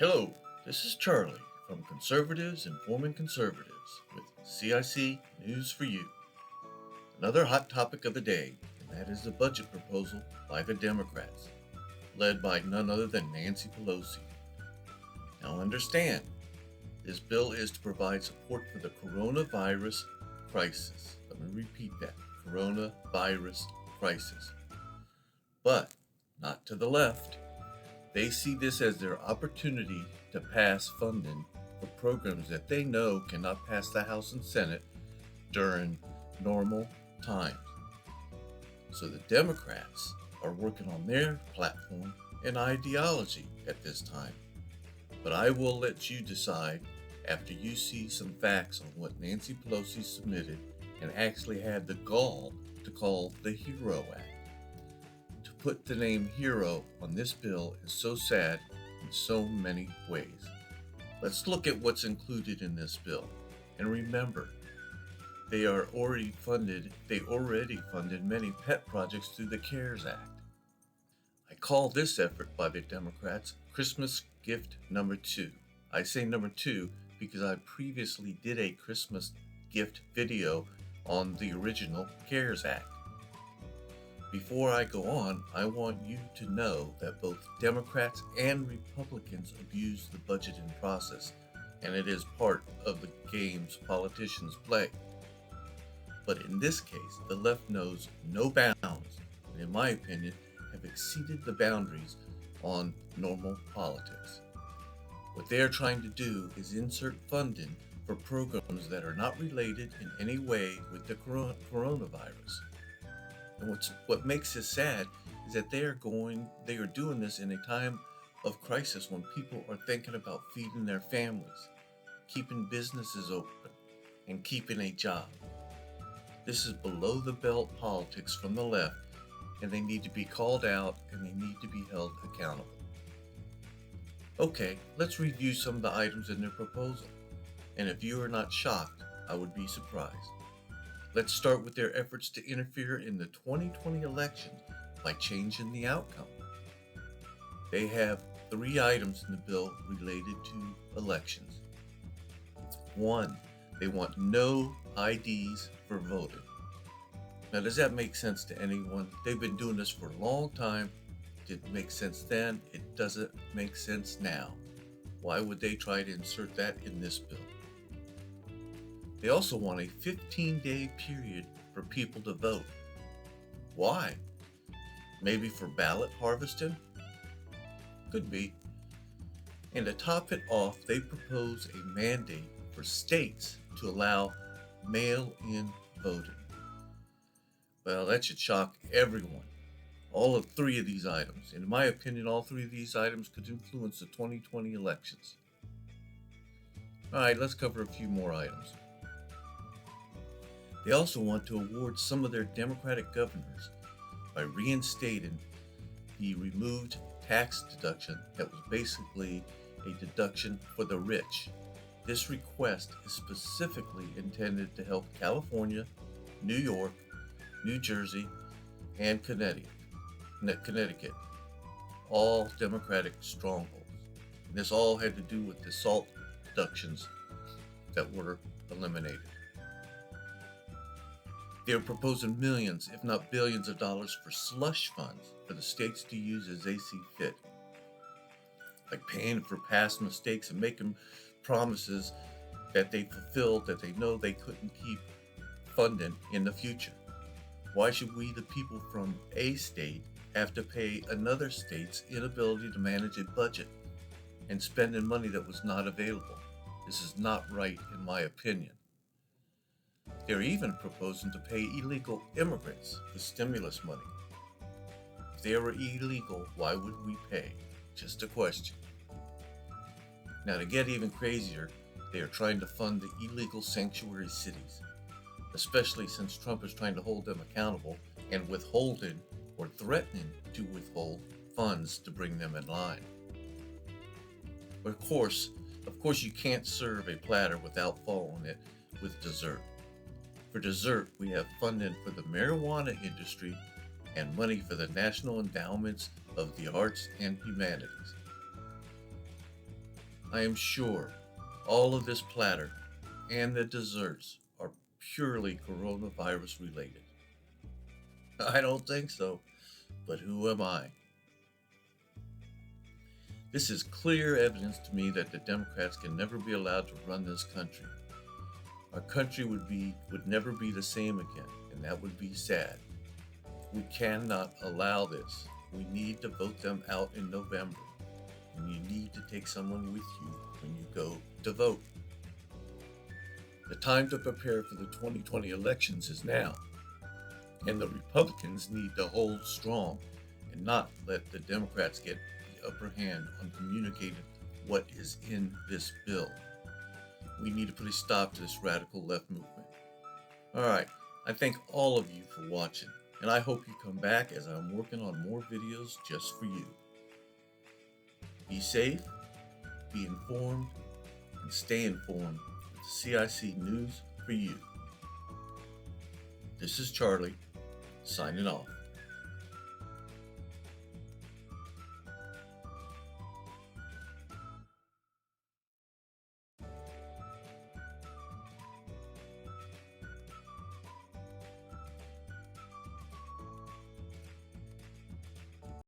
Hello, this is Charlie from Conservatives Informing Conservatives with CIC News for You. Another hot topic of the day, and that is the budget proposal by the Democrats, led by none other than Nancy Pelosi. Now understand, this bill is to provide support for the coronavirus crisis. Let me repeat that, coronavirus crisis. But not to the left. They see this as their opportunity to pass funding for programs that they know cannot pass the House and Senate during normal times. So the Democrats are working on their platform and ideology at this time. But I will let you decide after you see some facts on what Nancy Pelosi submitted and actually had the gall to call the HERO Act. To put the name hero on this bill is so sad in so many ways. Let's look at what's included in this bill. And remember, they already funded many pet projects through the CARES Act. I call this effort by the Democrats Christmas gift number 2. I say number 2 because I previously did a Christmas gift video on the original CARES Act. Before I go on, I want you to know that both Democrats and Republicans abuse the budgeting process, and it is part of the games politicians play. But in this case, the left knows no bounds, and in my opinion, have exceeded the boundaries on normal politics. What they are trying to do is insert funding for programs that are not related in any way with the coronavirus. And what makes this sad is that they are doing this in a time of crisis when people are thinking about feeding their families, keeping businesses open, and keeping a job. This is below the belt politics from the left, and they need to be called out and they need to be held accountable. Okay, let's review some of the items in their proposal. And if you are not shocked, I would be surprised. Let's start with their efforts to interfere in the 2020 election by changing the outcome. They have 3 items in the bill related to elections. 1, they want no IDs for voting. Now, does that make sense to anyone? They've been doing this for a long time. Didn't make sense then. It doesn't make sense now. Why would they try to insert that in this bill? They also want a 15-day period for people to vote. Why? Maybe for ballot harvesting? Could be. And to top it off, they propose a mandate for states to allow mail-in voting. Well, that should shock everyone. All of 3 of these items. In my opinion, all 3 of these items could influence the 2020 elections. All right, let's cover a few more items. They also want to award some of their Democratic governors by reinstating the removed tax deduction that was basically a deduction for the rich. This request is specifically intended to help California, New York, New Jersey, and Connecticut, all Democratic strongholds. And this all had to do with the SALT deductions that were eliminated. They are proposing millions, if not billions of dollars for slush funds for the states to use as they see fit. Like paying for past mistakes and making promises that they fulfilled that they know they couldn't keep funding in the future. Why should we, the people from a state, have to pay another state's inability to manage a budget and spending money that was not available? This is not right, in my opinion. They're even proposing to pay illegal immigrants with stimulus money. If they were illegal, why would we pay? Just a question. Now, to get even crazier, they are trying to fund the illegal sanctuary cities, especially since Trump is trying to hold them accountable and withholding or threatening to withhold funds to bring them in line. But of course, you can't serve a platter without following it with dessert. For dessert, we have funding for the marijuana industry and money for the National Endowments of the Arts and Humanities. I am sure all of this platter and the desserts are purely coronavirus related. I don't think so, but who am I? This is clear evidence to me that the Democrats can never be allowed to run this country. Our country would never be the same again, and that would be sad. We cannot allow this. We need to vote them out in November, and you need to take someone with you when you go to vote. The time to prepare for the 2020 elections is now, and the Republicans need to hold strong and not let the Democrats get the upper hand on communicating what is in this bill. We need to put a stop to this radical left movement. All right, I thank all of you for watching, and I hope you come back as I'm working on more videos just for you. Be safe, be informed, and stay informed with CIC News for You. This is Charlie, signing off.